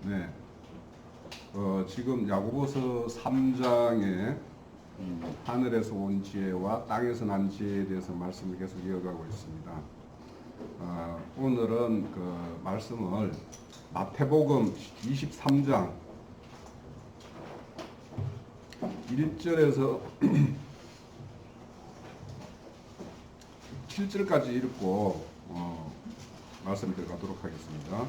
네. 지금 야고보서 3장에 하늘에서 온 지혜와 땅에서 난 지혜에 대해서 말씀을 계속 이어가고 있습니다. 오늘은 그 말씀을 마태복음 23장 1절에서 7절까지 읽고 말씀 들어가도록 하겠습니다.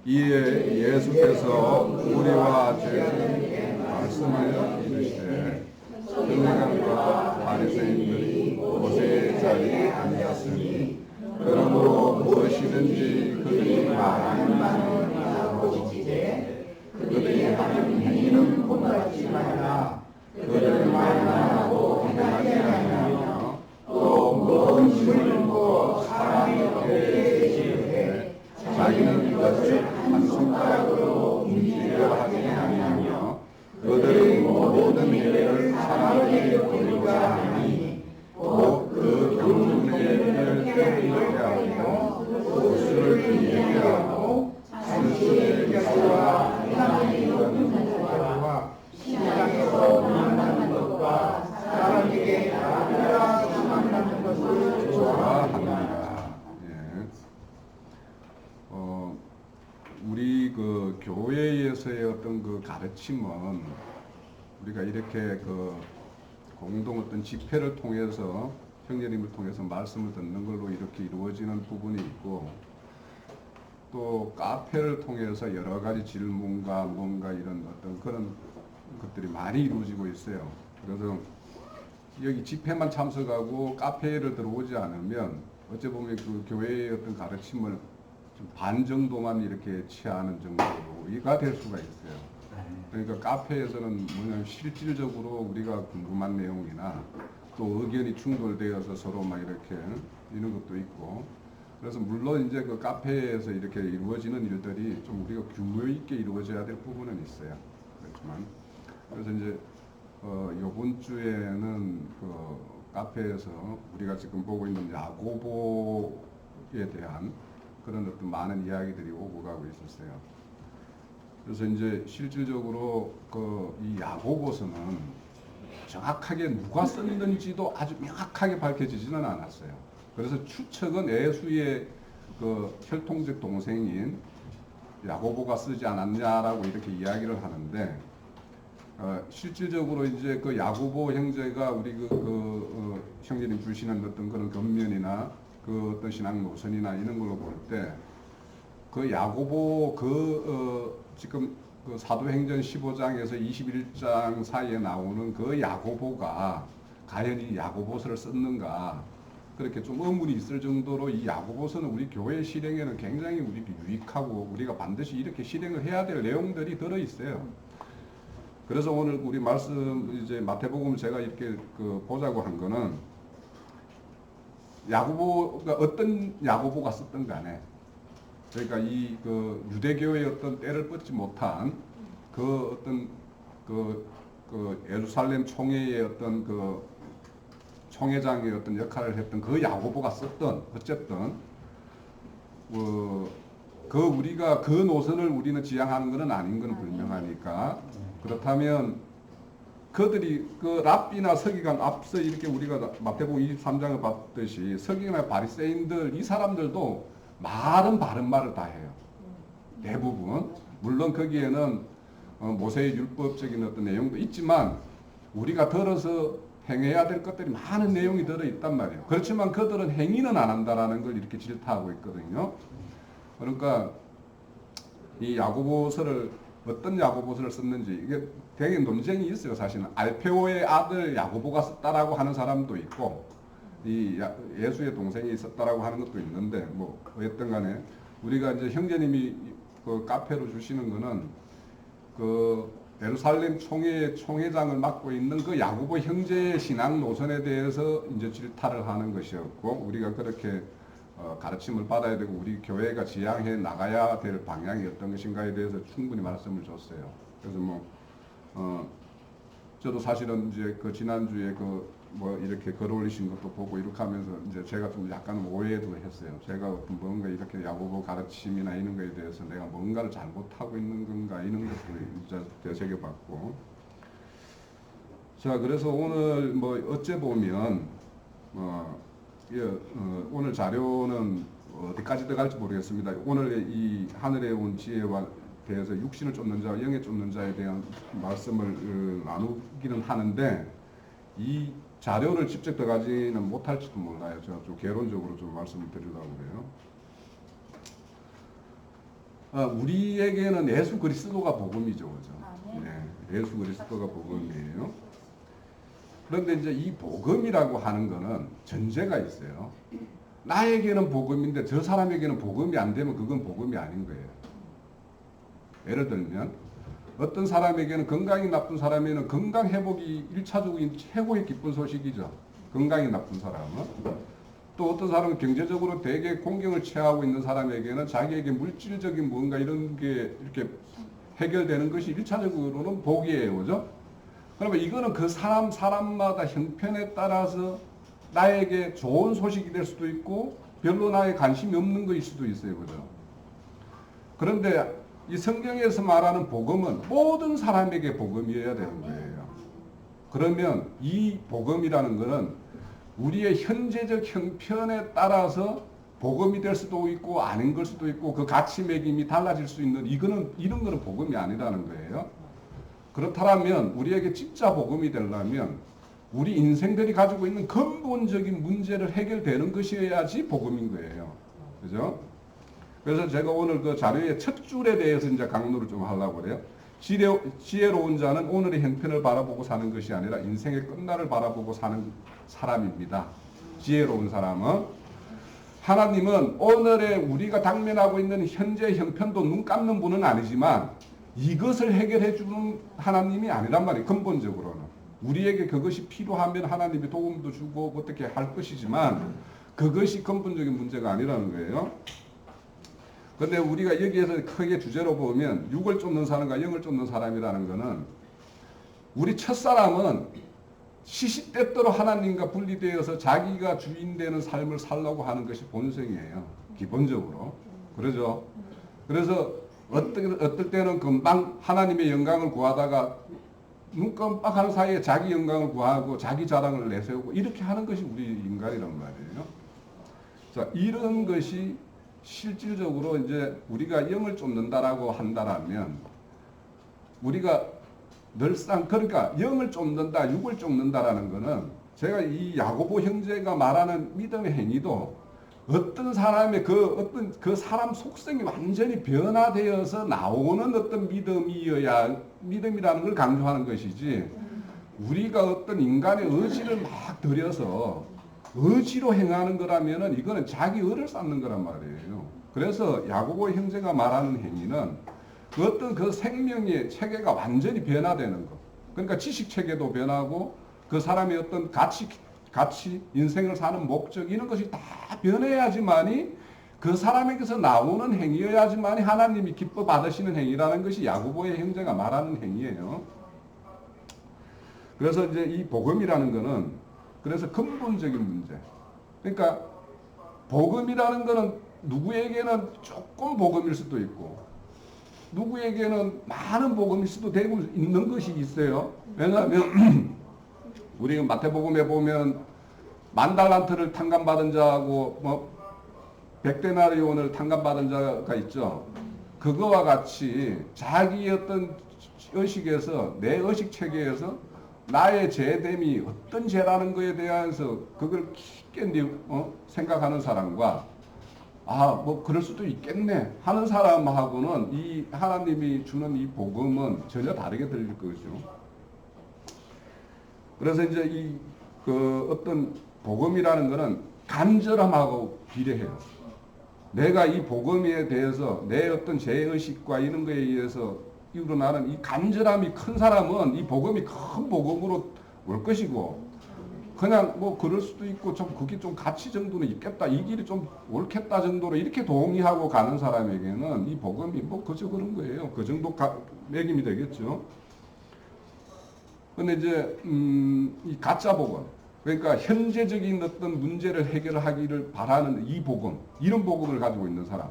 이에 예수께서 우리와 죄인에게 말씀하여 이르시되 서기관과 바리새인들이 모세의 자리에 앉았으니 그러므로 무엇이든지 그들이 말하는 말을 하고 지되 그들이 하는 행위는 본받지 말라. 그들 말만 하고 행하지 아니하며 또 모든 물고 사람에게 지르되 자기는 이것을 한 손가락으로 움직이려 하지 아니하며 그들의 모든 일을 사람에게 보이고자 하니 또 그 경륜의 일을 하고 옷을 예배하고 스스로의 것과 세상에 있는 것과 시장에서 만나는 것과 사람에게 나라라 만나는 것을 좋아합니다. 우리 그 교회에서의 어떤 그 가르침은 우리가 이렇게 그 공동 어떤 집회를 통해서 형제님을 통해서 말씀을 듣는 걸로 이렇게 이루어지는 부분이 있고 또 카페를 통해서 여러 가지 질문과 뭔가 이런 어떤 그런 것들이 많이 이루어지고 있어요. 그래서 여기 집회만 참석하고 카페를 들어오지 않으면 어찌 보면 그 교회의 어떤 가르침을 좀 반 정도만 이렇게 취하는 정도가 될 수가 있어요. 그러니까 카페에서는 뭐냐면 실질적으로 우리가 궁금한 내용이나 또 의견이 충돌되어서 서로 막 이렇게 이런 것도 있고 그래서 물론 이제 그 카페에서 이렇게 이루어지는 일들이 좀 우리가 규모 있게 이루어져야 될 부분은 있어요. 그렇지만 그래서 이제 이번 주에는 그 카페에서 우리가 지금 보고 있는 야고보에 대한 그런 어떤 많은 이야기들이 오고 가고 있었어요. 그래서 이제 실질적으로 이 야고보서는 정확하게 누가 썼는지도 아주 명확하게 밝혀지지는 않았어요. 그래서 추측은 예수의 그 혈통적 동생인 야고보가 쓰지 않았냐라고 이렇게 이야기를 하는데 실질적으로 이제 그 야고보 형제가 우리 형제님 주시는 어떤 그런 겉면이나 그 어떤 신앙 노선이나 이런 걸로 볼 때 그 야고보 지금 그 사도행전 15장에서 21장 사이에 나오는 그 야고보가 과연 이 야고보서를 썼는가 그렇게 좀 의문이 있을 정도로 이 야고보서는 우리 교회 실행에는 굉장히 우리가 유익하고 우리가 반드시 이렇게 실행을 해야 될 내용들이 들어 있어요. 그래서 오늘 우리 말씀 이제 마태복음 제가 이렇게 보자고 한 거는 야고보가 어떤 야고보가 썼던 간에 그러니까 이 유대교의 어떤 때를 뻗지 못한 어떤 예루살렘 총회의 어떤 총회장의 어떤 역할을 했던 그 야고보가 썼던 어쨌든 우리가 그 노선을 우리는 지향하는 것은 아닌 건 분명하니까 그렇다면 그들이 랍비나 서기관 앞서 이렇게 우리가 마태복음 23장을 봤듯이 서기관이나 바리새인들 이 사람들도 말은 바른 말을 다 해요. 대부분 물론 거기에는 모세의 율법적인 어떤 내용도 있지만 우리가 들어서 행해야 될 것들이 많은 내용이 들어있단 말이에요. 그렇지만 그들은 행위는 안 한다라는 걸 이렇게 질타하고 있거든요. 그러니까 이 야고보서를 어떤 야고보서를 썼는지 이게 되게 논쟁이 있어요. 사실은 알페오의 아들 야고보가 썼다라고 하는 사람도 있고 이 예수의 동생이 썼다라고 하는 것도 있는데 뭐 어쨌든 간에 우리가 이제 형제님이 그 카페로 주시는 거는 예루살렘 총회장을 맡고 있는 그 야고보 형제의 신앙 노선에 대해서 이제 질타를 하는 것이었고 우리가 그렇게 가르침을 받아야 되고 우리 교회가 지향해 나가야 될 방향이 어떤 것인가에 대해서 충분히 말씀을 줬어요. 그래서 저도 사실은 이제 지난주에 뭐 이렇게 글 올리신 것도 보고 이렇게 하면서 이제 제가 좀 약간 오해도 했어요. 제가 어떤 뭔가 이렇게 야고보 가르침이나 이런 거에 대해서 내가 뭔가를 잘못하고 있는 건가 이런 것도 이제 되새겨봤고. 자, 그래서 오늘 뭐 어째 보면 오늘 자료는 어디까지 들어갈지 모르겠습니다. 오늘 이 하늘에 온 지혜와 대해서 육신을 쫓는 자와 영에 쫓는 자에 대한 말씀을 나누기는 하는데 이 자료를 직접 들어가지는 못할지도 몰라요. 제가 좀 개론적으로 좀 말씀을 드리려고 그래요. 우리에게는 예수 그리스도가 복음이죠, 그죠? 네, 예수 그리스도가 복음이에요. 그런데 이제 이 복음이라고 하는 거는 전제가 있어요. 나에게는 복음인데 저 사람에게는 복음이 안 되면 그건 복음이 아닌 거예요. 예를 들면 어떤 사람에게는 건강이 나쁜 사람에게는 건강 회복이 1차적인 최고의 기쁜 소식이죠. 건강이 나쁜 사람은. 또 어떤 사람은 경제적으로 되게 공경을 취하고 있는 사람에게는 자기에게 물질적인 뭔가 이런 게 이렇게 해결되는 것이 1차적으로는 복이에요. 그죠? 그러면 이거는 그 사람마다 형편에 따라서 나에게 좋은 소식이 될 수도 있고 별로 나에 관심이 없는 것일 수도 있어요. 그죠? 그런데 이 성경에서 말하는 복음은 모든 사람에게 복음이어야 되는 거예요. 그러면 이 복음이라는 것은 우리의 현재적 형편에 따라서 복음이 될 수도 있고 아닌 걸 수도 있고 그 가치 매김이 달라질 수 있는 이런 거는 복음이 아니라는 거예요. 그렇다면 우리에게 진짜 복음이 되려면 우리 인생들이 가지고 있는 근본적인 문제를 해결되는 것이어야지 복음인 거예요. 그죠? 그래서 제가 오늘 그 자료의 첫 줄에 대해서 이제 강론을 좀 하려고 그래요. 지혜로운 자는 오늘의 형편을 바라보고 사는 것이 아니라 인생의 끝날을 바라보고 사는 사람입니다. 지혜로운 사람은 하나님은 오늘의 우리가 당면하고 있는 현재 형편도 눈 감는 분은 아니지만 이것을 해결해 주는 하나님이 아니란 말이에요. 근본적으로는. 우리에게 그것이 필요하면 하나님이 도움도 주고 어떻게 할 것이지만 그것이 근본적인 문제가 아니라는 거예요. 근데 우리가 여기에서 크게 주제로 보면 육을 쫓는 사람과 영을 쫓는 사람이라는 것은 우리 첫사람은 시시때때로 하나님과 분리되어서 자기가 주인되는 삶을 살려고 하는 것이 본성이에요. 기본적으로. 그러죠. 그래서 어떨 때는 금방 하나님의 영광을 구하다가 눈 깜빡하는 사이에 자기 영광을 구하고 자기 자랑을 내세우고 이렇게 하는 것이 우리 인간이란 말이에요. 자, 이런 것이 실질적으로 이제 우리가 영을 쫓는다라고 한다라면 우리가 늘상 그러니까 영을 쫓는다, 육을 쫓는다라는 것은 제가 이 야고보 형제가 말하는 믿음의 행위도 어떤 사람의 그 사람 속성이 완전히 변화되어서 나오는 어떤 믿음이라는 걸 강조하는 것이지 우리가 어떤 인간의 의지를 막 들여서 의지로 행하는 거라면은 이거는 자기 의를 쌓는 거란 말이에요. 그래서 야고보 형제가 말하는 행위는 어떤 그 생명의 체계가 완전히 변화되는 것. 그러니까 지식 체계도 변하고 그 사람의 어떤 가치, 인생을 사는 목적 이런 것이 다 변해야지만이 그 사람에게서 나오는 행위여야지만이 하나님이 기뻐 받으시는 행위라는 것이 야고보의 형제가 말하는 행위예요. 그래서 이제 이 복음이라는 것은 그래서 근본적인 문제. 그러니까 복음이라는 것은 누구에게는 조금 복음일 수도 있고 누구에게는 많은 복음일 수도 되고 있는 것이 있어요. 왜냐하면 우리 마태복음에 보면 10,000달란트를 탕감받은 자하고 100데나리온을 탕감받은 자가 있죠. 그거와 같이 자기 어떤 의식에서 내 의식 체계에서 나의 죄됨이 어떤 죄라는 것에 대해서 그걸 깊게 생각하는 사람과 그럴 수도 있겠네 하는 사람하고는 이 하나님이 주는 이 복음은 전혀 다르게 들릴 거죠. 그래서 이제 어떤 복음이라는 것은 간절함하고 비례해요. 내가 이 복음에 대해서 내 어떤 죄의식과 이런 거에 의해서 일어나는 이 간절함이 큰 사람은 이 복음이 큰 복음으로 올 것이고 그냥 그럴 수도 있고 좀 그게 좀 가치 정도는 있겠다 이 길이 좀 옳겠다 정도로 이렇게 동의하고 가는 사람에게는 이 복음이 그저 그런 거예요. 그 정도 매김이 되겠죠. 근데 이제 이 가짜 복음 그러니까 현재적인 어떤 문제를 해결하기를 바라는 이 복음, 이런 복음을 가지고 있는 사람.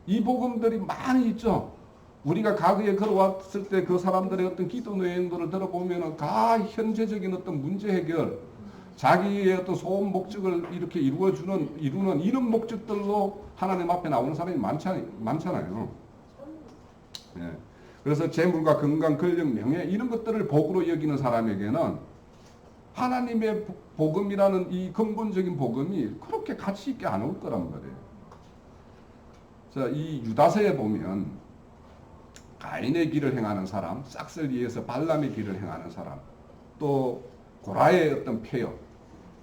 이 복음들이 많이 있죠. 우리가 과거에 걸어왔을 때 그 사람들의 어떤 기도 내용들을 들어보면은 다 현재적인 어떤 문제 해결, 자기의 어떤 소원 목적을 이렇게 이루는 이런 목적들로 하나님 앞에 나오는 사람이 많잖아요. 예. 그래서 재물과 건강, 권력, 명예 이런 것들을 복으로 여기는 사람에게는 하나님의 복음이라는 이 근본적인 복음이 그렇게 가치 있게 안 올 거란 말이에요. 자, 이 유다서에 보면 가인의 길을 행하는 사람, 싹을 위해서 발람의 길을 행하는 사람, 또 고라의 어떤 폐역,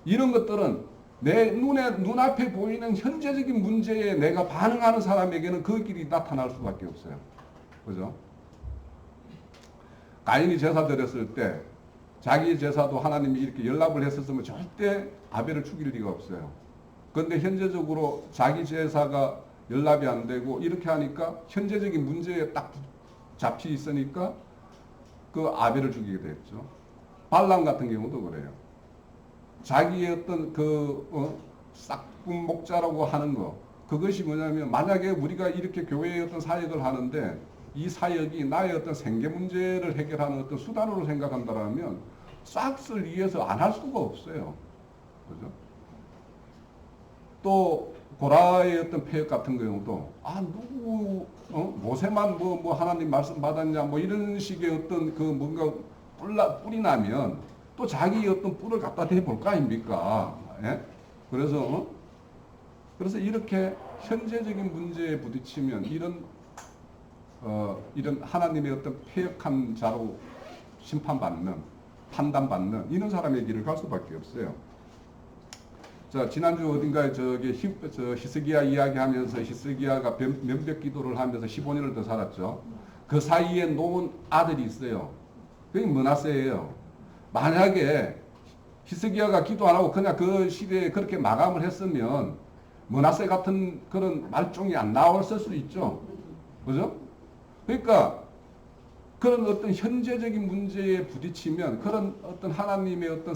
이런 것들은 내 눈앞에 보이는 현재적인 문제에 내가 반응하는 사람에게는 그 길이 나타날 수밖에 없어요. 그죠? 가인이 제사 드렸을 때 자기 제사도 하나님이 이렇게 연락을 했었으면 절대 아벨을 죽일 리가 없어요. 그런데 현재적으로 자기 제사가 연락이 안 되고 이렇게 하니까 현재적인 문제에 딱 잡혀 있으니까 그 아벨을 죽이게 됐죠. 발람 같은 경우도 그래요. 자기의 어떤 싹분 목자라고 하는 거, 그것이 뭐냐면 만약에 우리가 이렇게 교회의 어떤 사역을 하는데 이 사역이 나의 어떤 생계 문제를 해결하는 어떤 수단으로 생각한다면 싹을 위해서 안 할 수가 없어요. 그죠? 또 고라의 어떤 폐역 같은 경우도 누구 모세만 뭐 하나님 말씀 받았냐 뭐 이런 식의 어떤 그 뭔가 뿔이 나면 또 자기 어떤 뿔을 갖다 대볼 거 아닙니까? 예? 그래서 이렇게 현재적인 문제에 부딪히면 이런 하나님의 어떤 폐역한 자로 심판받는, 판단받는 이런 사람의 길을 갈 수밖에 없어요. 자, 지난주 어딘가에 히스기야 이야기하면서 히스기야가 면벽 기도를 하면서 15년을 더 살았죠. 그 사이에 놓은 아들이 있어요. 그게 므낫세예요. 만약에 히스기야가 기도 안 하고 그냥 그 시대에 그렇게 마감을 했으면 므낫세 같은 그런 말종이 안 나왔을 수 있죠. 그죠? 그러니까 그런 어떤 현재적인 문제에 부딪히면 그런 어떤 하나님의 어떤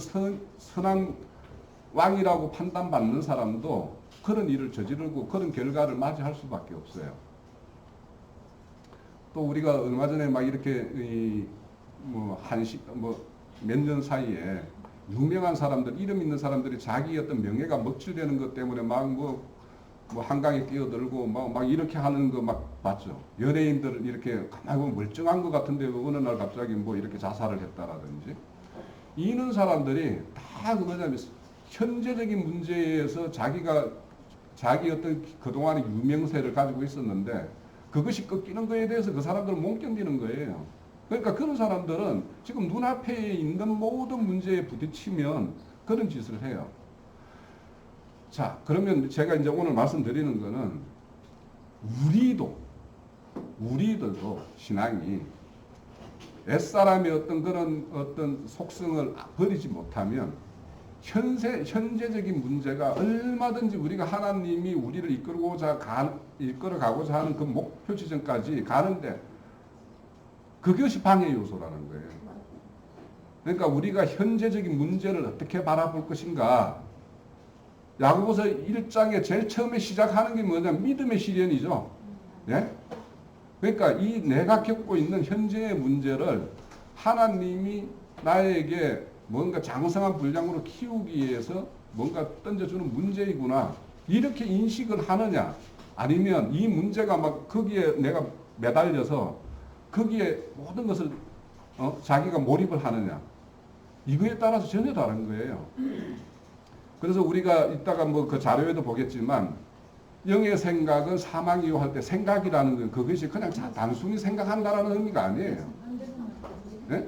선한 왕이라고 판단받는 사람도 그런 일을 저지르고 그런 결과를 맞이할 수밖에 없어요. 또 우리가 얼마 전에 막 이렇게 몇 년 사이에 유명한 사람들, 이름 있는 사람들이 자기 어떤 명예가 먹칠되는 것 때문에 막 한강에 끼어들고 막 이렇게 하는 거 막 봤죠. 연예인들 이렇게 가만히 보면 멀쩡한 것 같은데 어느 날 갑자기 이렇게 자살을 했다라든지. 이런 사람들이 다 그거냐면 현재적인 문제에서 자기 어떤 그동안의 유명세를 가지고 있었는데 그것이 꺾이는 거에 대해서 그 사람들은 못 견디는 거예요. 그러니까 그런 사람들은 지금 눈앞에 있는 모든 문제에 부딪히면 그런 짓을 해요. 자, 그러면 제가 이제 오늘 말씀드리는 거는 우리들도 신앙이 옛사람의 어떤 그런 어떤 속성을 버리지 못하면 현재적인 문제가 얼마든지 우리가 하나님이 우리를 이끌어가고자 하는 그 목표 지점까지 가는데 그것이 방해 요소라는 거예요. 그러니까 우리가 현재적인 문제를 어떻게 바라볼 것인가. 야고보서 1장에 제일 처음에 시작하는 게 뭐냐면 믿음의 시련이죠. 예? 그러니까 이 내가 겪고 있는 현재의 문제를 하나님이 나에게 뭔가 장성한 분량으로 키우기 위해서 뭔가 던져주는 문제이구나. 이렇게 인식을 하느냐. 아니면 이 문제가 막 거기에 내가 매달려서 거기에 모든 것을 자기가 몰입을 하느냐. 이거에 따라서 전혀 다른 거예요. 그래서 우리가 이따가 그 자료에도 보겠지만 영의 생각은 사망 이후 할 때 생각이라는 건 그것이 그냥 단순히 생각한다라는 의미가 아니에요. 네?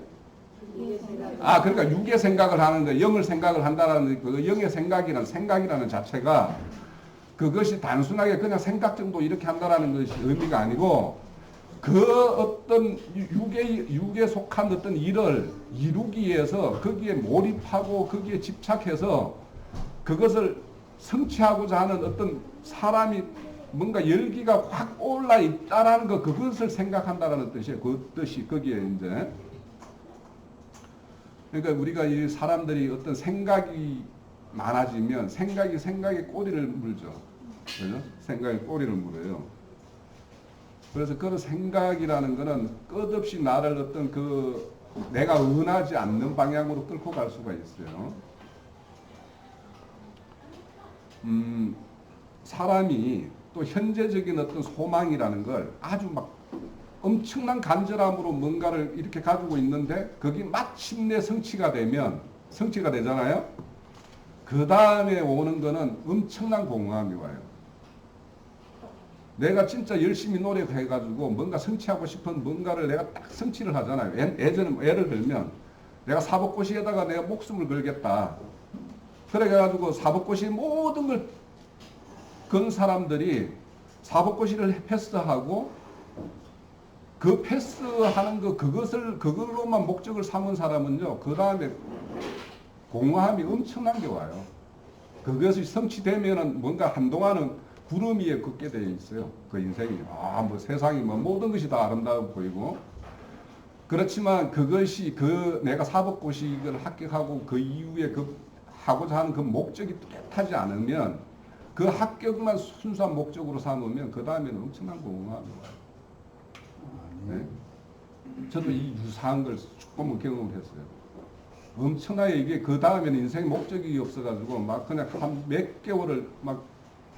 그러니까 육의 생각을 하는데 영을 생각을 한다라는 그 영의 생각이라는 자체가 그것이 단순하게 그냥 생각 정도 이렇게 한다라는 것이 의미가 아니고 그 어떤 육에 속한 어떤 일을 이루기 위해서 거기에 몰입하고 거기에 집착해서 그것을 성취하고자 하는 어떤 사람이 뭔가 열기가 확 올라 있다라는 거, 그것을 생각한다라는 뜻이에요. 그 뜻이 거기에 이제. 그러니까 우리가 이 사람들이 어떤 생각이 많아지면 생각에 꼬리를 물죠. 그죠? 생각에 꼬리를 물어요. 그래서 그런 생각이라는 거는 끝없이 나를 어떤 그 내가 원하지 않는 방향으로 끌고 갈 수가 있어요. 사람이 또 현재적인 어떤 소망이라는 걸 아주 막 엄청난 간절함으로 뭔가를 이렇게 가지고 있는데 거기 마침내 성취가 되잖아요. 그 다음에 오는 거는 엄청난 공허함이 와요. 내가 진짜 열심히 노력해가지고 뭔가 성취하고 싶은 뭔가를 내가 딱 성취를 하잖아요. 예를 들면 내가 사법고시에다가 내가 목숨을 걸겠다. 그래가지고 사법고시 모든 걸 건 사람들이 사법고시를 패스하고 그 패스하는 그걸로만 목적을 삼은 사람은요, 그 다음에 공허함이 엄청난 게 와요. 그것이 성취되면은 뭔가 한동안은 구름 위에 걷게 되어 있어요. 그 인생이. 뭐 세상이 모든 것이 다 아름다워 보이고. 그렇지만 그것이 내가 사법고시를 합격하고 그 이후에 하고자 하는 그 목적이 뚜렷하지 않으면 그 합격만 순수한 목적으로 삼으면 그 다음에는 엄청난 공허함이 와요. 네? 저도 이 유사한 걸 조금은 경험을 했어요. 엄청나게 이게 그 다음에는 인생 목적이 없어가지고 막 그냥 한 몇 개월을 막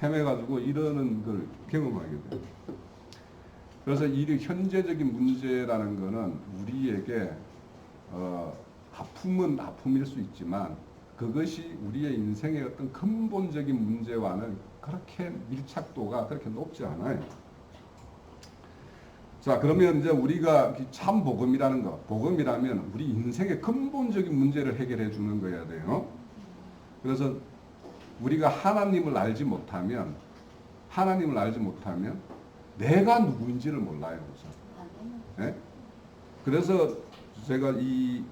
헤매가지고 이러는 걸 경험하게 돼요. 그래서 이 현재적인 문제라는 거는 우리에게 아픔은 아픔일 수 있지만 그것이 우리의 인생의 어떤 근본적인 문제와는 그렇게 밀착도가 그렇게 높지 않아요. 자, 그러면 이제 우리가 참 복음이라는 거, 복음이라면 우리 인생의 근본적인 문제를 해결해 주는 거야 돼요. 그래서 우리가 하나님을 알지 못하면 내가 누구인지를 몰라요. 네? 그래서 제가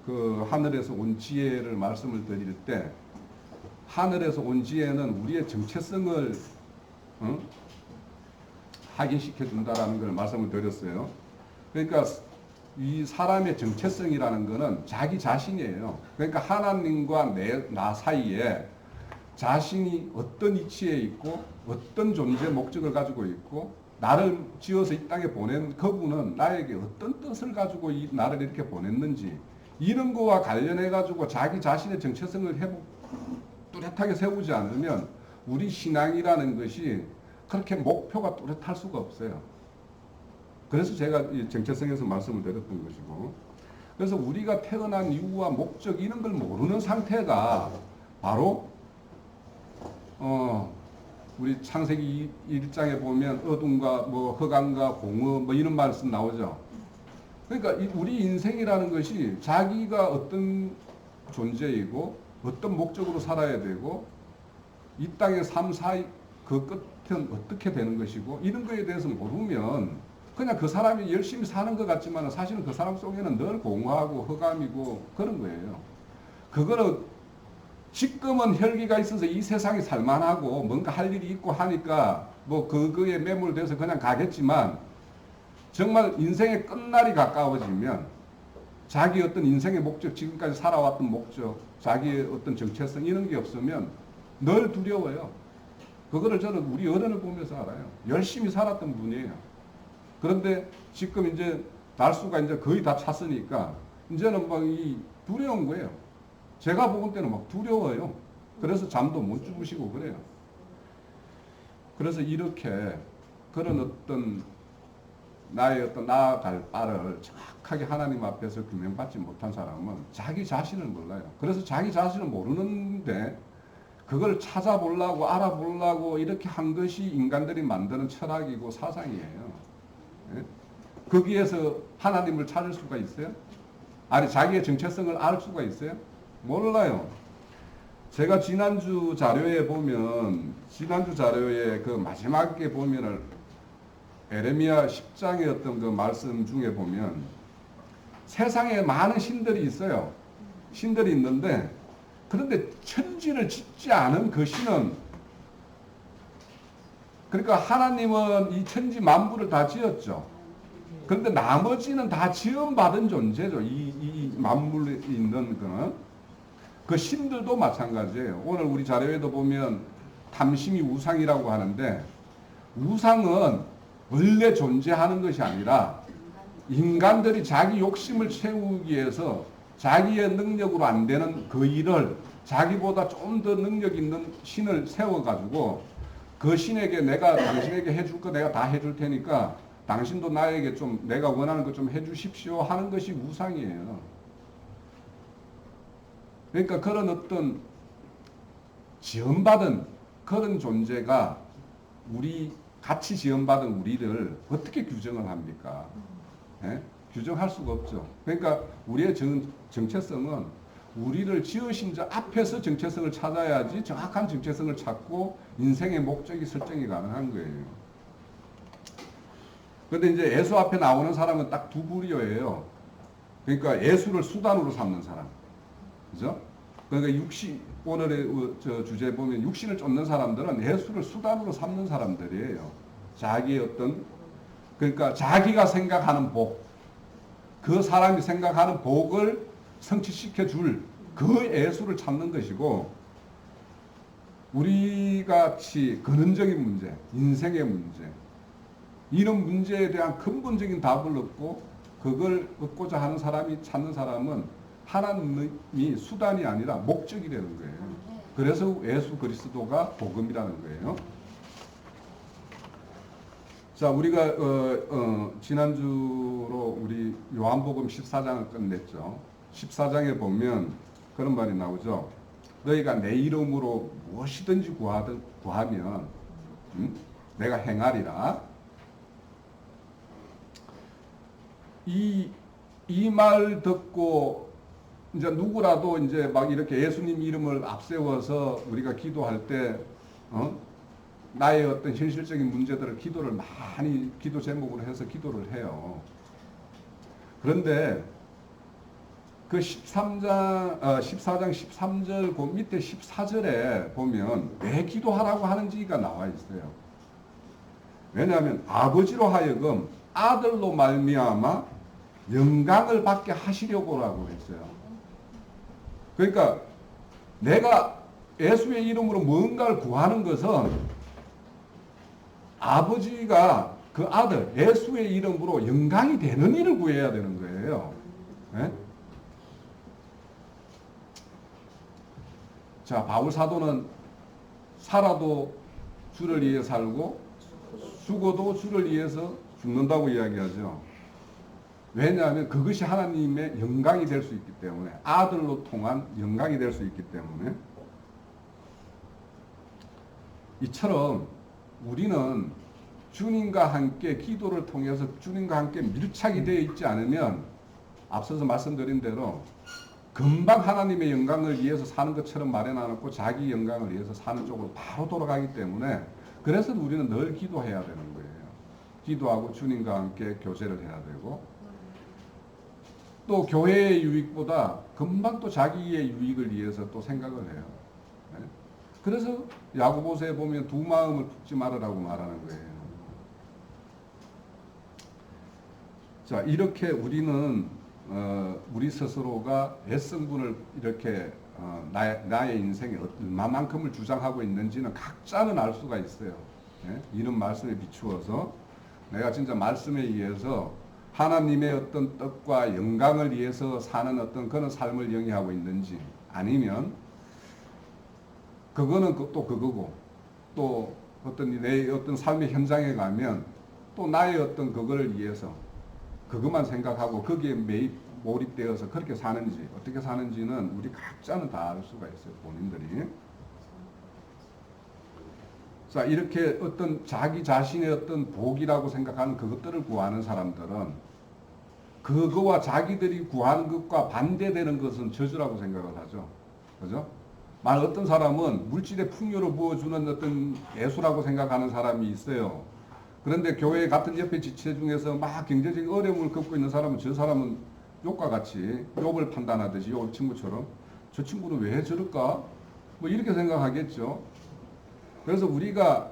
그 하늘에서 온 지혜를 말씀을 드릴 때 하늘에서 온 지혜는 우리의 정체성을 확인시켜 준다라는 걸 말씀을 드렸어요. 그러니까 이 사람의 정체성이라는 거는 자기 자신이에요. 그러니까 하나님과 나 사이에 자신이 어떤 위치에 있고 어떤 존재 목적을 가지고 있고 나를 지어서 이 땅에 보낸 그분은 나에게 어떤 뜻을 가지고 나를 이렇게 보냈는지 이런 거와 관련해 가지고 자기 자신의 정체성을 뚜렷하게 세우지 않으면 우리 신앙이라는 것이 그렇게 목표가 뚜렷할 수가 없어요. 그래서 제가 이 정체성에서 말씀을 드렸던 것이고, 그래서 우리가 태어난 이유와 목적 이런 걸 모르는 상태가 바로 우리 창세기 1장에 보면 어둠과 흑암과 공허 이런 말씀 나오죠. 그러니까 우리 인생이라는 것이 자기가 어떤 존재이고 어떤 목적으로 살아야 되고 이 땅의 삶 사이 그 끝은 어떻게 되는 것이고 이런 거에 대해서 모르면 그냥 그 사람이 열심히 사는 것 같지만 사실은 그 사람 속에는 늘 공허하고 흑암이고 그런 거예요. 그거는 지금은 혈기가 있어서 이 세상이 살만하고 뭔가 할 일이 있고 하니까 그거에 매몰돼서 그냥 가겠지만 정말 인생의 끝날이 가까워지면 자기 어떤 인생의 목적, 지금까지 살아왔던 목적, 자기의 어떤 정체성 이런 게 없으면 늘 두려워요. 그거를 저는 우리 어른을 보면서 알아요. 열심히 살았던 분이에요. 그런데 지금 이제 날수가 이제 거의 다 찼으니까 이제는 두려운 거예요. 제가 보건 때는 두려워요. 그래서 잠도 못 주무시고 그래요. 그래서 이렇게 그런 어떤 나의 어떤 나아갈 바를 정확하게 하나님 앞에서 규명받지 못한 사람은 자기 자신을 몰라요. 그래서 자기 자신을 모르는데 그걸 찾아보려고 알아보려고 이렇게 한 것이 인간들이 만드는 철학이고 사상이에요. 예? 거기에서 하나님을 찾을 수가 있어요? 아니 자기의 정체성을 알 수가 있어요? 몰라요. 제가 지난주 자료에 그 마지막에 보면은 에레미야 10장의 어떤 그 말씀 중에 보면 세상에 많은 신들이 있어요. 신들이 있는데 그런데 천지를 짓지 않은 그 신은 그러니까 하나님은 이 천지 만부를 다 지었죠. 그런데 나머지는 다 지원받은 존재죠. 이 만물에 있는 거는. 그 신들도 마찬가지예요. 오늘 우리 자료에도 보면 탐심이 우상이라고 하는데, 우상은 원래 존재하는 것이 아니라 인간들이 자기 욕심을 채우기 위해서 자기의 능력으로 안 되는 그 일을 자기보다 좀 더 능력 있는 신을 세워가지고 그 신에게 내가 당신에게 해줄 거 내가 다 해줄 테니까 당신도 나에게 좀 내가 원하는 거 좀 해주십시오 하는 것이 우상이에요. 그러니까 그런 어떤 지원받은 그런 존재가 같이 지원받은 우리를 어떻게 규정을 합니까? 예? 규정할 수가 없죠. 그러니까 우리의 정체성은 우리를 지으신 자 앞에서 정체성을 찾아야지 정확한 정체성을 찾고 인생의 목적이 설정이 가능한 거예요. 그런데 이제 예수 앞에 나오는 사람은 딱 두 부류예요. 그러니까 예수를 수단으로 삼는 사람. 그죠? 그러니까 오늘의 주제 보면 육신을 쫓는 사람들은 예수를 수단으로 삼는 사람들이에요. 자기의 그러니까 자기가 생각하는 복, 그 사람이 생각하는 복을 성취시켜 줄 그 예수를 찾는 것이고, 우리 같이 근원적인 문제, 인생의 문제, 이런 문제에 대한 근본적인 답을 얻고 그걸 얻고자 하는 사람이 찾는 사람은 하나님이 수단이 아니라 목적이 되는 거예요. 그래서 예수 그리스도가 복음이라는 거예요. 자, 우리가 지난주로 우리 요한복음 14장을 끝냈죠. 14장에 보면 그런 말이 나오죠. 너희가 내 이름으로 무엇이든지 구하면 내가 행하리라. 이 말 듣고 이제 누구라도 이제 막 이렇게 예수님 이름을 앞세워서 우리가 기도할 때 나의 어떤 현실적인 문제들을 기도 제목으로 해서 기도를 해요. 그런데 그 14장 13절 그 밑에 14절에 보면 왜 기도하라고 하는지가 나와 있어요. 왜냐하면 아버지로 하여금 아들로 말미암아 영광을 받게 하시려고라고 했어요. 그러니까 내가 예수의 이름으로 무언가를 구하는 것은 아버지가 그 아들 예수의 이름으로 영광이 되는 일을 구해야 되는 거예요. 네? 자, 바울 사도는 살아도 주를 위해 살고 죽어도 주를 위해서 죽는다고 이야기하죠. 왜냐하면 그것이 하나님의 영광이 될 수 있기 때문에, 아들로 통한 영광이 될 수 있기 때문에. 이처럼 우리는 주님과 함께 기도를 통해서 주님과 함께 밀착이 되어 있지 않으면 앞서서 말씀드린 대로 금방 하나님의 영광을 위해서 사는 것처럼 마련해놓고 자기 영광을 위해서 사는 쪽으로 바로 돌아가기 때문에, 그래서 우리는 늘 기도해야 되는 거예요. 기도하고 주님과 함께 교제를 해야 되고, 또 교회의 유익보다 금방 또 자기의 유익을 위해서 또 생각을 해요. 네? 그래서 야고보서에 보면 두 마음을 품지 말으라고 말하는 거예요. 자, 이렇게 우리는 우리 스스로가 애성분을 이렇게 나의 인생에 얼마만큼을 주장하고 있는지는 각자는 알 수가 있어요. 네? 이런 말씀에 비추어서 내가 진짜 말씀에 의해서 하나님의 어떤 뜻과 영광을 위해서 사는 어떤 그런 삶을 영위하고 있는지, 아니면 그거는 또 그거고, 또 내 어떤 삶의 현장에 가면 또 나의 어떤 그거를 위해서 그것만 생각하고 거기에 몰입되어서 그렇게 사는지 어떻게 사는지는 우리 각자는 다 알 수가 있어요. 본인들이. 자, 이렇게 어떤 자기 자신의 어떤 복이라고 생각하는 그것들을 구하는 사람들은 그거와 자기들이 구하는 것과 반대되는 것은 저주라고 생각을 하죠. 그죠? 어떤 사람은 물질의 풍요를 부어주는 어떤 예수라고 생각하는 사람이 있어요. 그런데 교회 같은 옆에 지체 중에서 막 경제적인 어려움을 겪고 있는 사람은, 저 사람은 욕과 같이 욕을 판단하듯이, 욕 친구처럼 저 친구는 왜 저럴까? 뭐 이렇게 생각하겠죠. 그래서 우리가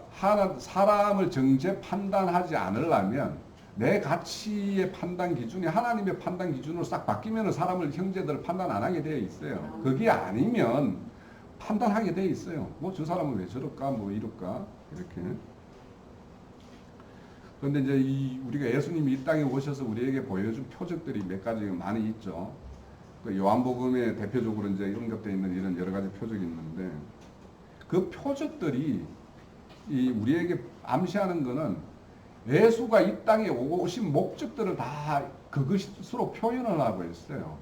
사람을 정죄 판단하지 않으려면 내 가치의 판단 기준이 하나님의 판단 기준으로 싹 바뀌면 사람을 형제들을 판단 안 하게 되어 있어요. 그게 아니면 판단하게 되어 있어요. 뭐 저 사람은 왜 저럴까, 뭐 이럴까 이렇게. 그런데 이제 우리가 예수님이 이 땅에 오셔서 우리에게 보여준 표적들이 몇 가지 많이 있죠. 그 요한복음에 대표적으로 이제 언급되어 있는 이런 여러 가지 표적이 있는데 그 표적들이 우리에게 암시하는 거는 예수가 이 땅에 오신 목적들을 다 그것으로 표현을 하고 있어요.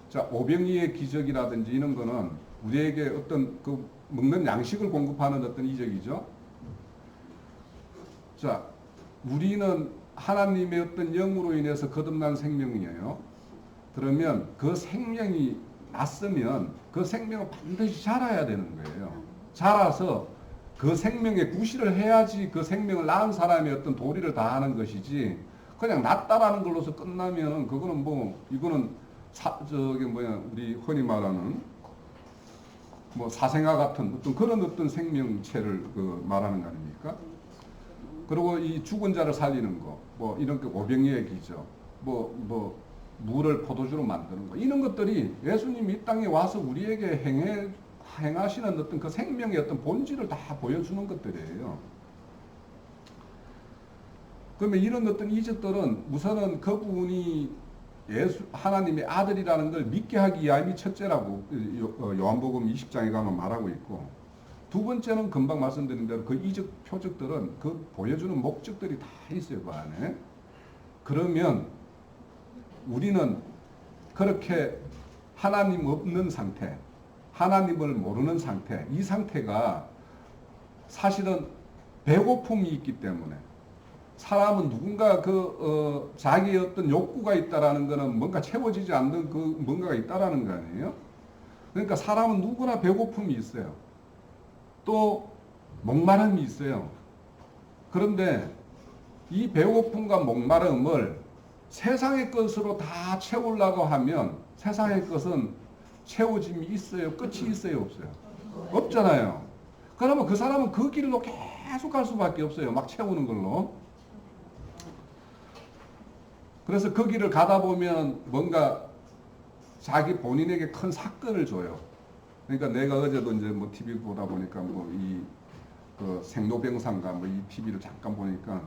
자, 오병이의 기적이라든지 이런 거는 우리에게 어떤 그 먹는 양식을 공급하는 어떤 이적이죠. 자, 우리는 하나님의 어떤 영으로 인해서 거듭난 생명이에요. 그러면 그 생명이 났으면 그 생명은 반드시 자라야 되는 거예요. 자라서 그 생명에 구실을 해야지 그 생명을 낳은 사람의 어떤 도리를 다하는 것이지 그냥 낳다라는 걸로서 끝나면은 그거는 뭐 이거는 우리 흔히 말하는 뭐 사생아 같은 그런 어떤 생명체를 말하는 거 아닙니까? 그리고 이 죽은 자를 살리는 거, 뭐 이런 게 오병이의 기적, 뭐 물을 포도주로 만드는 거 이런 것들이 예수님이 이 땅에 와서 우리에게 행하시는 어떤 그 생명의 어떤 본질을 다 보여주는 것들이에요. 그러면 이런 어떤 이적들은 우선은 그분이 하나님의 아들이라는 걸 믿게 하기 위함이 첫째라고 요한복음 20장에 가면 말하고 있고, 두 번째는 금방 말씀드린 대로 그 이적 표적들은 그 보여주는 목적들이 다 있어요, 그 안에. 그러면 우리는 그렇게 하나님 없는 상태, 하나님을 모르는 상태, 이 상태가 사실은 배고픔이 있기 때문에 사람은 누군가 자기의 어떤 욕구가 있다라는 것은 뭔가 채워지지 않는 그 뭔가가 있다라는 거 아니에요? 그러니까 사람은 누구나 배고픔이 있어요. 또 목마름이 있어요. 그런데 이 배고픔과 목마름을 세상의 것으로 다 채우려고 하면 세상의 것은 채워짐이 있어요? 끝이 있어요? 없어요? 없잖아요. 그러면 그 사람은 그 길로 계속 갈 수밖에 없어요. 막 채우는 걸로. 그래서 그 길을 가다 보면 뭔가 자기 본인에게 큰 사건을 줘요. 그러니까 내가 어제도 이제 뭐 TV 보다 보니까 그 생로병사인가 이 TV를 잠깐 보니까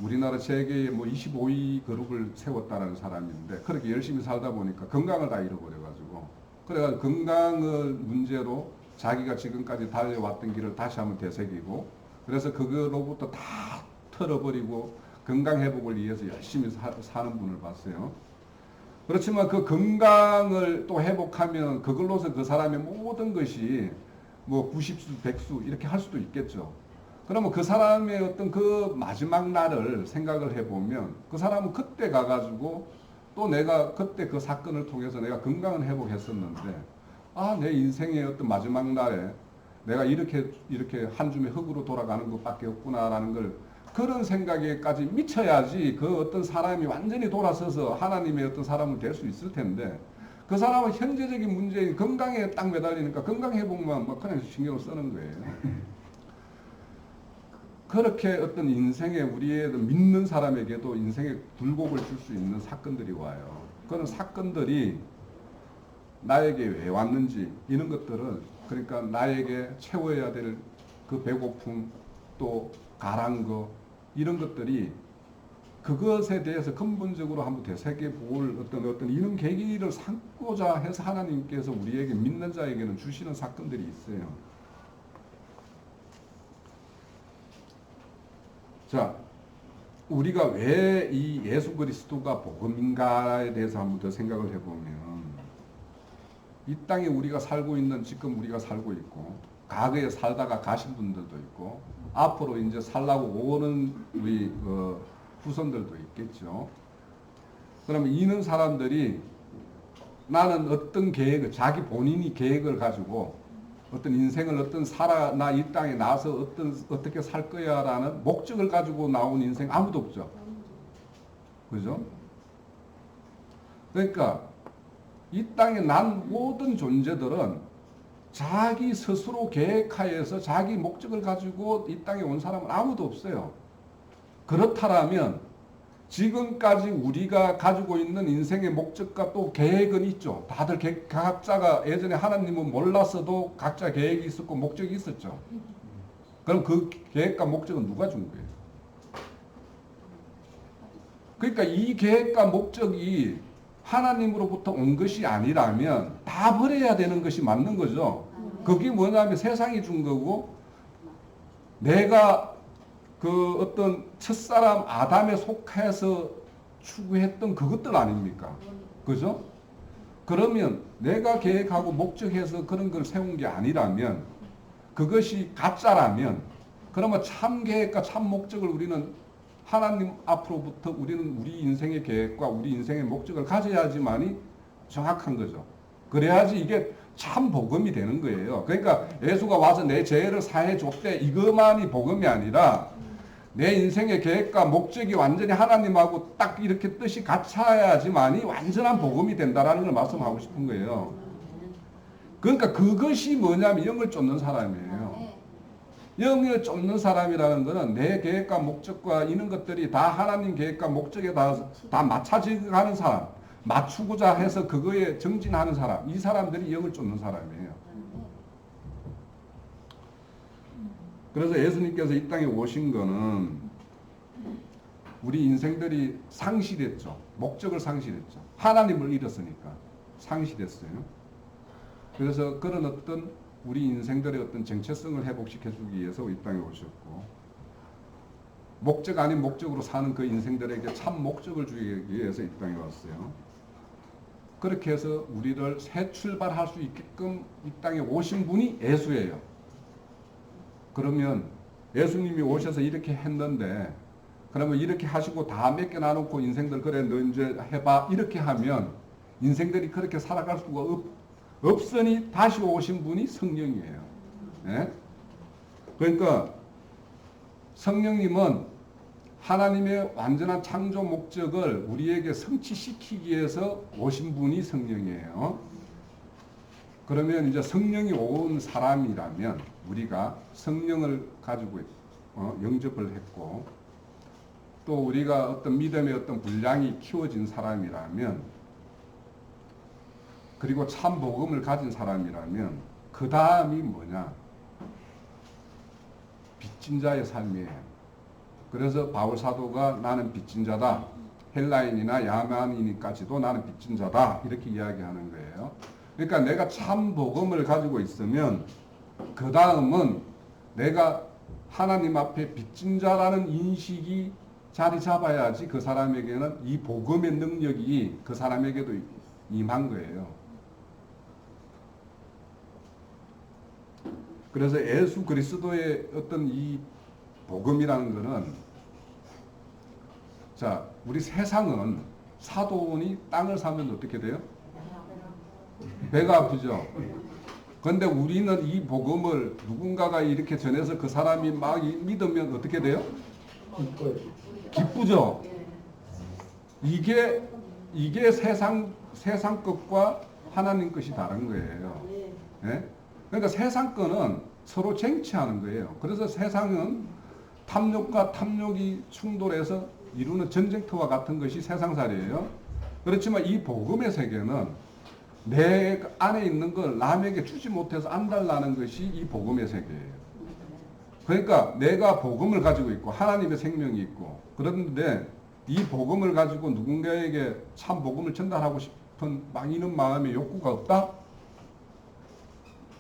우리나라 세계에 25위 그룹을 세웠다는 사람인데 그렇게 열심히 살다 보니까 건강을 다 잃어버려가지고 그래가지고 건강을 문제로 자기가 지금까지 달려왔던 길을 다시 한번 되새기고 그래서 그거로부터 다 털어버리고 건강 회복을 위해서 열심히 사는 분을 봤어요. 그렇지만 그 건강을 또 회복하면 그걸로서 그 사람의 모든 것이 90수, 100수 이렇게 할 수도 있겠죠. 그러면 그 사람의 어떤 그 마지막 날을 생각을 해보면 그 사람은 그때 가가지고 또 내가 그때 그 사건을 통해서 내가 건강을 회복했었는데 내 인생의 어떤 마지막 날에 내가 이렇게 한 줌의 흙으로 돌아가는 것밖에 없구나라는 걸 그런 생각에까지 미쳐야지 그 어떤 사람이 완전히 돌아서서 하나님의 어떤 사람은 될 수 있을 텐데 그 사람은 현재적인 문제인 건강에 딱 매달리니까 건강 회복만 그냥 신경을 쓰는 거예요. 그렇게 어떤 인생에 우리의 믿는 사람에게도 인생에 굴곡을 줄 수 있는 사건들이 와요. 그런 사건들이 나에게 왜 왔는지 이런 것들은 그러니까 나에게 채워야 될 그 배고픔 또 가란 거 이런 것들이 그것에 대해서 근본적으로 한번 되새겨볼 어떤 이런 계기를 삼고자 해서 하나님께서 우리에게 믿는 자에게는 주시는 사건들이 있어요. 자, 우리가 왜 이 예수 그리스도가 복음인가에 대해서 한번 더 생각을 해보면 이 땅에 우리가 살고 있는 지금 우리가 살고 있고 과거에 살다가 가신 분들도 있고 앞으로 이제 살라고 오는 우리 후손들도 있겠죠. 그러면 이런 사람들이 나는 어떤 자기 본인이 계획을 가지고 어떤 인생을 나 이 땅에 나와서 어떻게 살 거야라는 목적을 가지고 나온 인생 아무도 없죠. 그죠? 그러니까 이 땅에 난 모든 존재들은 자기 스스로 계획하여서 자기 목적을 가지고 이 땅에 온 사람은 아무도 없어요. 그렇다면 지금까지 우리가 가지고 있는 인생의 목적과 또 계획은 있죠. 다들 각자가 예전에 하나님은 몰랐어도 각자 계획이 있었고 목적이 있었죠. 그럼 그 계획과 목적은 누가 준 거예요? 그러니까 이 계획과 목적이 하나님으로부터 온 것이 아니라면 다 버려야 되는 것이 맞는 거죠. 그게 뭐냐면 세상이 준 거고 내가 그 어떤 첫사람 아담에 속해서 추구했던 그것들 아닙니까? 그죠? 그러면 내가 계획하고 목적해서 그런 걸 세운 게 아니라면 그것이 가짜라면 그러면 참 계획과 참 목적을 우리는 하나님 앞으로부터 우리는 우리 인생의 계획과 우리 인생의 목적을 가져야지만이 정확한 거죠. 그래야지 이게 참 복음이 되는 거예요. 그러니까 예수가 와서 내 죄를 사해 줬대 이것만이 복음이 아니라 내 인생의 계획과 목적이 완전히 하나님하고 딱 이렇게 뜻이 같아야지만이 완전한 복음이 된다라는 걸 말씀하고 싶은 거예요. 그러니까 그것이 뭐냐면 영을 쫓는 사람이에요. 영을 쫓는 사람이라는 것은 내 계획과 목적과 이런 것들이 다 하나님 계획과 목적에 다 맞춰지는 사람, 맞추고자 해서 그거에 정진하는 사람, 이 사람들이 영을 쫓는 사람이에요. 그래서 예수님께서 이 땅에 오신 거는 우리 인생들이 상실했죠. 목적을 상실했죠. 하나님을 잃었으니까 상실했어요. 그래서 그런 어떤 우리 인생들의 어떤 정체성을 회복시켜주기 위해서 이 땅에 오셨고 목적 아닌 목적으로 사는 그 인생들에게 참 목적을 주기 위해서 이 땅에 왔어요. 그렇게 해서 우리를 새 출발할 수 있게끔 이 땅에 오신 분이 예수예요. 그러면 예수님이 오셔서 이렇게 했는데 그러면 이렇게 하시고 다 맡겨놔놓고 인생들 그래 너 이제 해봐 이렇게 하면 인생들이 그렇게 살아갈 수가 없으니 다시 오신 분이 성령이에요. 네? 그러니까 성령님은 하나님의 완전한 창조 목적을 우리에게 성취시키기 위해서 오신 분이 성령이에요. 그러면 이제 성령이 온 사람이라면 우리가 성령을 가지고 영접을 했고 또 우리가 어떤 믿음의 어떤 분량이 키워진 사람이라면 그리고 참 복음을 가진 사람이라면 그 다음이 뭐냐? 빚진 자의 삶이에요. 그래서 바울 사도가 나는 빚진 자다. 헬라인이나 야만인까지도 나는 빚진 자다. 이렇게 이야기하는 거예요. 그러니까 내가 참 복음을 가지고 있으면 그 다음은 내가 하나님 앞에 빚진 자라는 인식이 자리 잡아야지 그 사람에게는 이 복음의 능력이 그 사람에게도 임한 거예요. 그래서 예수 그리스도의 어떤 이 복음이라는 것은 자, 우리 세상은 사도원이 땅을 사면 어떻게 돼요? 배가 아프죠. 그런데 우리는 이 복음을 누군가가 이렇게 전해서 그 사람이 막 믿으면 어떻게 돼요? 기쁘죠. 이게 세상 것과 하나님 것이 다른 거예요. 네? 그러니까 세상 거는 서로 쟁취하는 거예요. 그래서 세상은 탐욕과 탐욕이 충돌해서 이루는 전쟁터와 같은 것이 세상살이에요. 그렇지만 이 복음의 세계는 내 안에 있는 걸 남에게 주지 못해서 안달나는 것이 이 복음의 세계예요. 그러니까 내가 복음을 가지고 있고 하나님의 생명이 있고 그런데 이 복음을 가지고 누군가에게 참 복음을 전달하고 싶은 막 이런 마음의 욕구가 없다?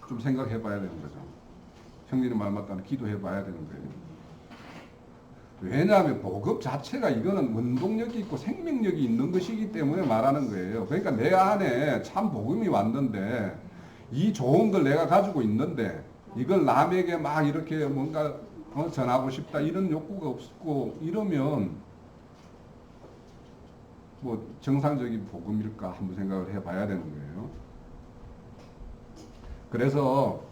좀 생각해 봐야 되는 거죠. 형님의 말 맞다는 기도해 봐야 되는 거예요. 왜냐하면 복음 자체가 이거는 원동력이 있고 생명력이 있는 것이기 때문에 말하는 거예요. 그러니까 내 안에 참 복음이 왔는데 이 좋은 걸 내가 가지고 있는데 이걸 남에게 막 이렇게 뭔가 전하고 싶다 이런 욕구가 없고 이러면 뭐 정상적인 복음일까 한번 생각을 해봐야 되는 거예요. 그래서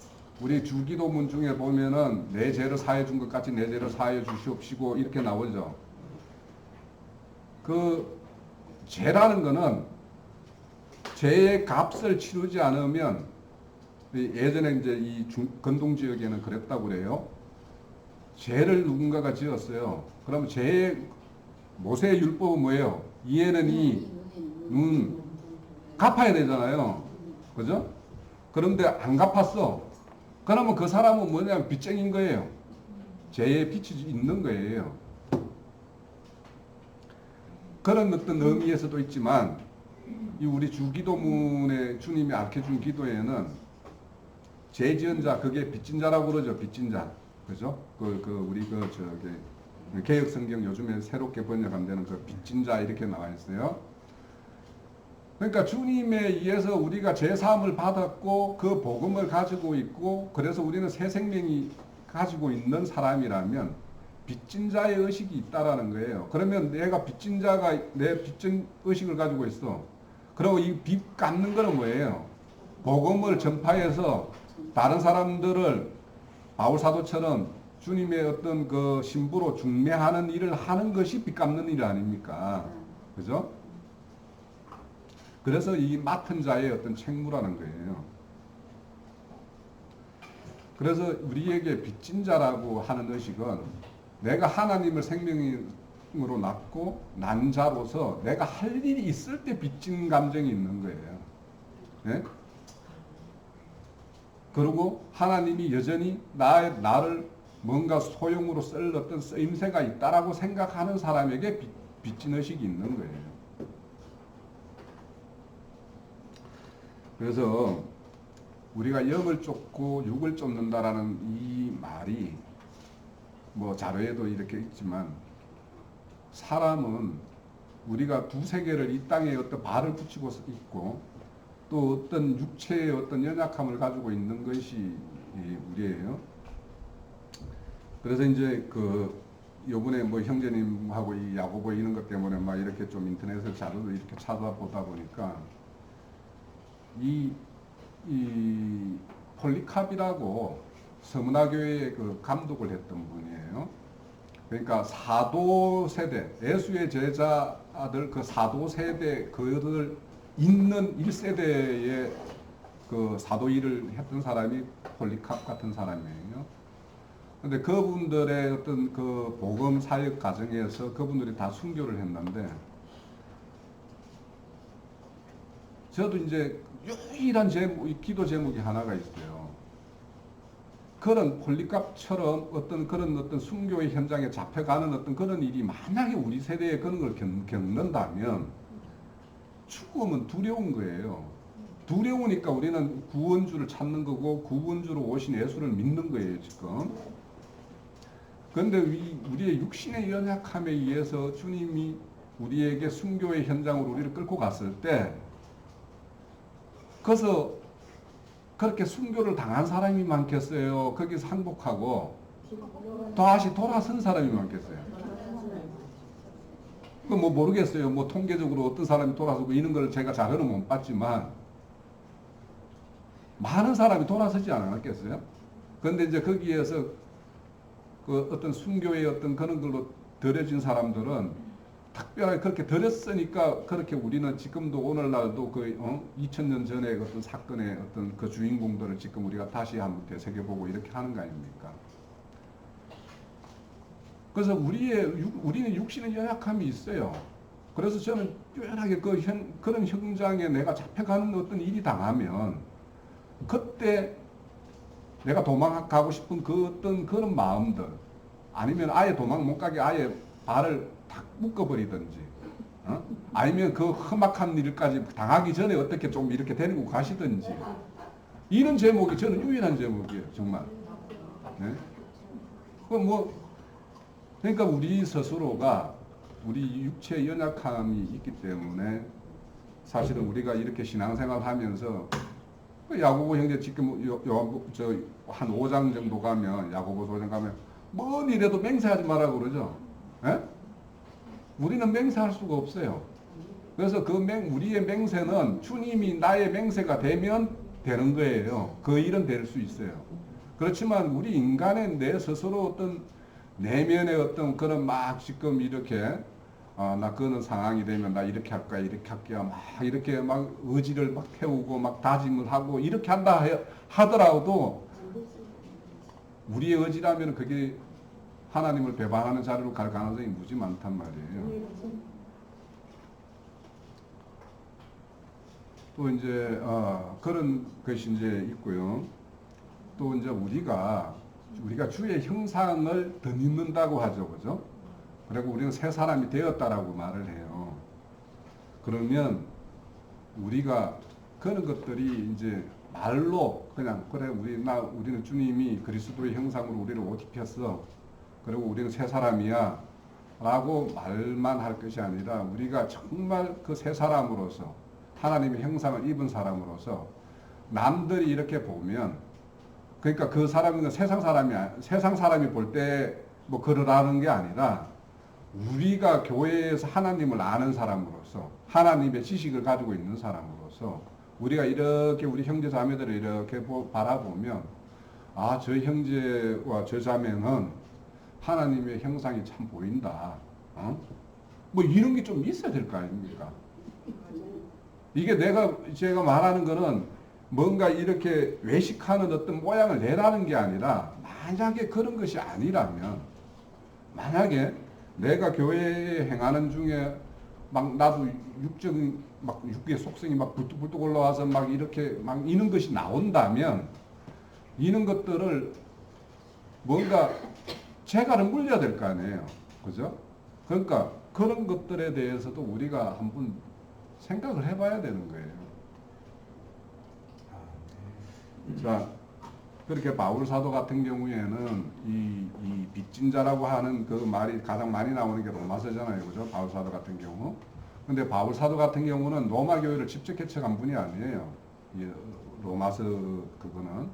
우리 주기도문 중에 보면은 내 죄를 사해 준 것 같이 내 죄를 사해 주시옵시고 이렇게 나오죠. 그 죄라는 거는 죄의 값을 치르지 않으면 예전에 이제 이 건동 지역에는 그랬다고 그래요. 죄를 누군가가 지었어요. 그러면 죄의 모세의 율법은 뭐예요? 이에는 이, 갚아야 되잖아요. 그죠? 그런데 안 갚았어. 그러면 그 사람은 뭐냐면 빚쟁인 거예요. 죄의 빚이 있는 거예요. 그런 어떤 의미에서도 있지만 이 우리 주기도문에 주님이 알려준 기도에는 죄 지은 자, 그게 빚진 자라고 그러죠. 빚진 자. 그죠? 우리 개혁 성경 요즘에 새롭게 번역한 데는 그 빚진 자 이렇게 나와 있어요. 그러니까 주님에 의해서 우리가 죄 사함을 받았고 그 복음을 가지고 있고 그래서 우리는 새 생명이 가지고 있는 사람이라면 빚진 자의 의식이 있다라는 거예요. 그러면 내가 빚진 자가 내 빚진 의식을 가지고 있어. 그리고 이 빚 갚는 거는 뭐예요? 복음을 전파해서 다른 사람들을 바울 사도처럼 주님의 어떤 그 신부로 중매하는 일을 하는 것이 빚 갚는 일 아닙니까? 그죠? 그래서 이 맡은 자의 어떤 책무라는 거예요. 그래서 우리에게 빚진 자라고 하는 의식은 내가 하나님을 생명으로 낳고 난 자로서 내가 할 일이 있을 때 빚진 감정이 있는 거예요. 네? 그리고 하나님이 여전히 나를 뭔가 소용으로 쓸 어떤 쓰임새가 있다라고 생각하는 사람에게 빚진 의식이 있는 거예요. 그래서 우리가 영을 쫓고 육을 쫓는다라는 이 말이 뭐 자료에도 이렇게 있지만 사람은 우리가 두세 개를 이 땅에 어떤 발을 붙이고 있고 또 어떤 육체의 어떤 연약함을 가지고 있는 것이 우리예요. 그래서 이제 요번에 뭐 형제님하고 이 야고보 이런 것 때문에 막 이렇게 좀 인터넷에 자료를 이렇게 찾아보다 보니까 이 폴리캅이라고 서문화교회의 그 감독을 했던 분이에요. 그러니까 사도 세대, 예수의 제자들 그 사도 세대 그들 있는 1세대의 그 사도 일을 했던 사람이 폴리캅 같은 사람이에요. 근데 그분들의 어떤 그 복음 사역 과정에서 그분들이 다 순교를 했는데 저도 이제 유일한 기도 제목이 하나가 있어요. 그런 폴리캅처럼 그런 어떤 순교의 현장에 잡혀가는 어떤 그런 일이 만약에 우리 세대에 그런 걸 겪는다면 죽음은 두려운 거예요. 두려우니까 우리는 구원주를 찾는 거고 구원주로 오신 예수를 믿는 거예요, 지금. 그런데 우리의 육신의 연약함에 의해서 주님이 우리에게 순교의 현장으로 우리를 끌고 갔을 때 그래서 그렇게 순교를 당한 사람이 많겠어요? 거기서 항복하고 다시 돌아선 사람이 많겠어요? 그 뭐 모르겠어요. 뭐 통계적으로 어떤 사람이 돌아서고 이런 걸 제가 자료는 못 봤지만 많은 사람이 돌아서지 않았겠어요? 그런데 이제 거기에서 그 어떤 순교의 어떤 그런 걸로 들여진 사람들은 특별하게 그렇게 들였으니까 그렇게 우리는 지금도 오늘날도 2000년 전에 어떤 사건의 어떤 그 주인공들을 지금 우리가 다시 한번 되새겨보고 이렇게 하는 거 아닙니까? 그래서 우리는 육신의 연약함이 있어요. 그래서 저는 뚜렷하게 그런 현장에 내가 잡혀가는 어떤 일이 당하면 그때 내가 도망가고 싶은 그 어떤 그런 마음들 아니면 아예 도망 못 가게 아예 발을 탁 묶어버리든지 아니면 그 험악한 일까지 당하기 전에 어떻게 좀 이렇게 데리고 가시든지 이런 제목이 저는 유일한 제목이에요. 정말. 네? 그러니까 우리 스스로가 우리 육체의 연약함이 있기 때문에 사실은 우리가 이렇게 신앙생활 하면서 야고보 형제 지금 한 5장 정도 가면 야고보 5장 가면 뭔 일해도 맹세하지 말라고 그러죠. 에? 우리는 맹세할 수가 없어요. 그래서 우리의 맹세는 주님이 나의 맹세가 되면 되는 거예요. 그 일은 될 수 있어요. 그렇지만 우리 인간의 내 스스로 어떤 내면의 어떤 그런 막 지금 이렇게 나 그런 상황이 되면 나 이렇게 할 거야 이렇게 할게요 막 이렇게 막 의지를 막 태우고 막 다짐을 하고 이렇게 한다 하더라도 우리의 의지라면 그게 하나님을 배반하는 자리로 갈 가능성이 무지 많단 말이에요. 또 이제 그런 것이 이제 있고요. 또 이제 우리가 주의 형상을 덧입는다고 하죠, 그죠? 그리고 우리는 새 사람이 되었다라고 말을 해요. 그러면 우리가 그런 것들이 이제 말로 그냥 그래 우리는 주님이 그리스도의 형상으로 우리를 옷 입혔어. 그리고 우리는 새 사람이야. 라고 말만 할 것이 아니라 우리가 정말 그 새 사람으로서 하나님의 형상을 입은 사람으로서 남들이 이렇게 보면 그러니까 그 사람은 세상 사람이 볼 때 뭐 그러라는 게 아니라 우리가 교회에서 하나님을 아는 사람으로서 하나님의 지식을 가지고 있는 사람으로서 우리가 이렇게 우리 형제 자매들을 이렇게 바라보면 아, 저 형제와 저 자매는 하나님의 형상이 참 보인다. 뭐 이런 게 좀 있어야 될 거 아닙니까? 이게 제가 말하는 거는 뭔가 이렇게 외식하는 어떤 모양을 내라는 게 아니라 만약에 그런 것이 아니라면 만약에 내가 교회에 행하는 중에 막 나도 육의 속성이 막 불뚝불뚝 올라와서 막 이렇게 막 이런 것이 나온다면 이런 것들을 뭔가 재갈을 물려야 될 거 아니에요. 그죠? 그러니까 그런 것들에 대해서도 우리가 한번 생각을 해봐야 되는 거예요. 자, 그렇게 바울 사도 같은 경우에는 이 빚진 자라고 하는 그 말이 가장 많이 나오는 게 로마서잖아요. 그죠? 바울 사도 같은 경우. 근데 바울 사도 같은 경우는 로마 교회를 직접 개척한 분이 아니에요. 이 로마서 그거는.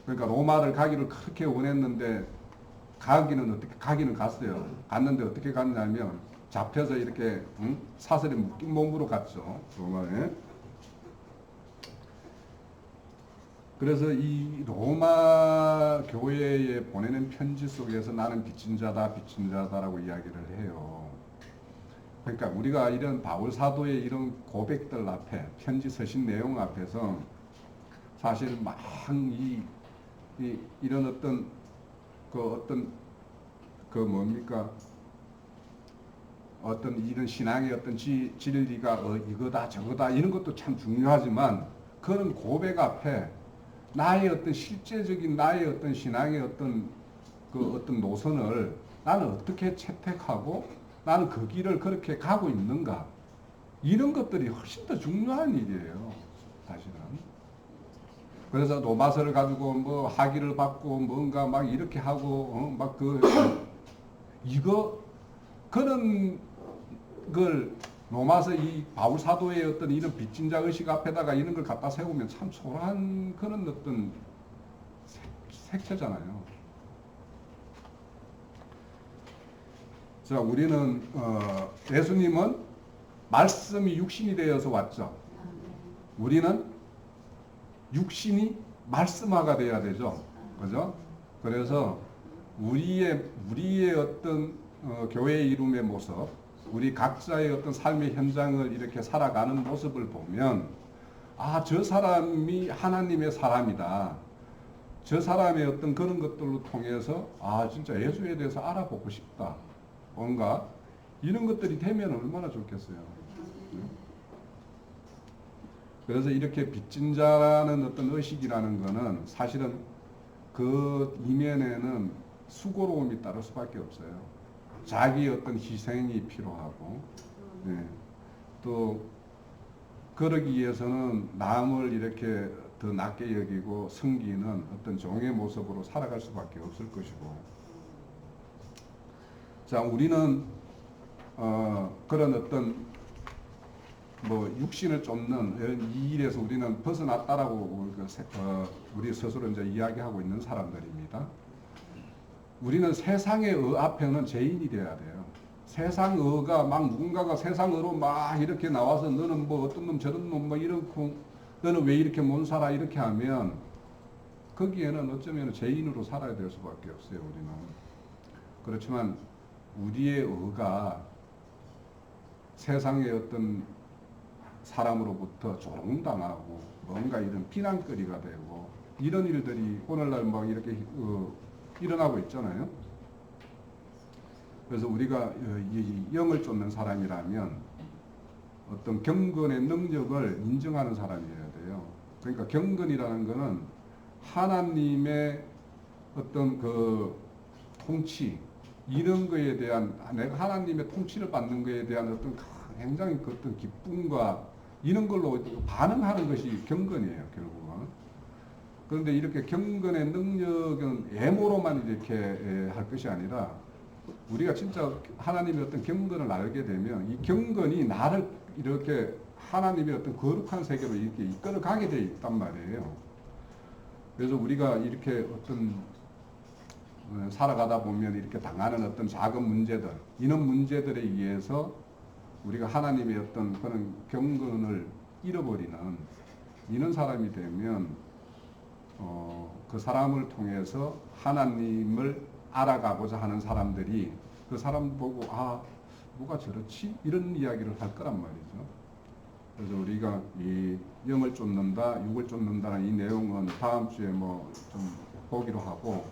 그러니까 로마를 가기를 그렇게 원했는데 가기는 갔어요. 갔는데 어떻게 갔냐면 잡혀서 이렇게 사슬에 묶인 몸으로 갔죠. 로마에. 그래서 이 로마 교회에 보내는 편지 속에서 나는 빚진 자다라고 이야기를 해요. 그러니까 우리가 이런 바울 사도의 이런 고백들 앞에 편지 서신 내용 앞에서 사실 막 이런 어떤 어떤 이런 신앙의 어떤 진리가 이거다 저거다 이런 것도 참 중요하지만 그런 고백 앞에 나의 어떤 실제적인 나의 어떤 신앙의 어떤 어떤 노선을 나는 어떻게 채택하고 나는 그 길을 그렇게 가고 있는가 이런 것들이 훨씬 더 중요한 일이에요, 사실은. 그래서 로마서를 가지고 뭐 학위를 받고 뭔가 막 이렇게 하고 그런 걸 로마서 이 바울 사도의 어떤 이런 빚진 자 의식 앞에다가 이런 걸 갖다 세우면 참 초라한 그런 어떤 색채잖아요. 자, 우리는 예수님은 말씀이 육신이 되어서 왔죠. 우리는 육신이 말씀화가 돼야 되죠. 그죠? 그래서 우리의 어떤 교회의 이름의 모습, 우리 각자의 어떤 삶의 현장을 이렇게 살아가는 모습을 보면 아, 저 사람이 하나님의 사람이다. 저 사람의 어떤 그런 것들로 통해서 아, 진짜 예수에 대해서 알아보고 싶다. 뭔가 이런 것들이 되면 얼마나 좋겠어요. 그래서 이렇게 빚진 자라는 어떤 의식이라는 거는 사실은 그 이면에는 수고로움이 따를 수밖에 없어요. 자기의 어떤 희생이 필요하고, 네. 또 그러기 위해서는 남을 이렇게 더 낮게 여기고 섬기는 어떤 종의 모습으로 살아갈 수밖에 없을 것이고, 자, 우리는 그런 어떤 육신을 쫓는 이 일에서 우리는 벗어났다라고 우리 스스로 이제 이야기하고 있는 사람들입니다. 우리는 세상의 앞에는 죄인이 되어야 돼요. 세상 의가 막 누군가가 세상 의로 막 이렇게 나와서 너는 뭐 어떤 놈 저런 놈 뭐 이렇고 너는 왜 이렇게 못 살아 이렇게 하면 거기에는 어쩌면 죄인으로 살아야 될 수밖에 없어요. 우리는. 그렇지만 우리의 의가 세상의 어떤 사람으로부터 조롱당하고 뭔가 이런 비난거리가 되고 이런 일들이 오늘날 막 이렇게 일어나고 있잖아요. 그래서 우리가 이 영을 쫓는 사람이라면 어떤 경건의 능력을 인정하는 사람이어야 돼요. 그러니까 경건이라는 것은 하나님의 어떤 그 통치, 이런 거에 대한, 내가 하나님의 통치를 받는 거에 대한 어떤 굉장히 그 어떤 기쁨과 이런 걸로 반응하는 것이 경건이에요, 결국은. 그런데 이렇게 경건의 능력은 외모로만 이렇게 할 것이 아니라 우리가 진짜 하나님의 어떤 경건을 알게 되면 이 경건이 나를 이렇게 하나님의 어떤 거룩한 세계로 이렇게 이끌어 가게 되어 있단 말이에요. 그래서 우리가 이렇게 어떤 살아가다 보면 이렇게 당하는 어떤 작은 문제들, 이런 문제들에 의해서 우리가 하나님의 어떤 그런 경건을 잃어버리는 이런 사람이 되면 그 사람을 통해서 하나님을 알아가고자 하는 사람들이 그 사람 보고 뭐가 저렇지? 이런 이야기를 할 거란 말이죠. 그래서 우리가 이 영을 쫓는다, 육을 쫓는다는 이 내용은 다음 주에 뭐 좀 보기로 하고,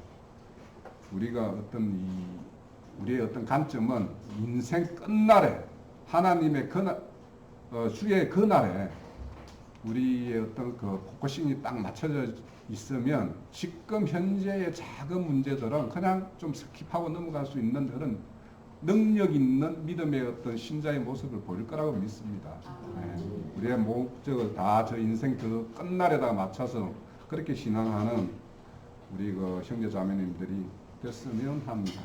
우리가 어떤 우리의 어떤 관점은 인생 끝날에 하나님의 주의 그날에 우리의 어떤 그 포커싱이 딱 맞춰져 있으면 지금 현재의 작은 문제들은 그냥 좀 스킵하고 넘어갈 수 있는 그런 능력 있는 믿음의 어떤 신자의 모습을 보일 거라고 믿습니다. 네. 우리의 목적을 다 저 인생 그 끝날에다가 맞춰서 그렇게 신앙하는 우리 그 형제 자매님들이 됐으면 합니다.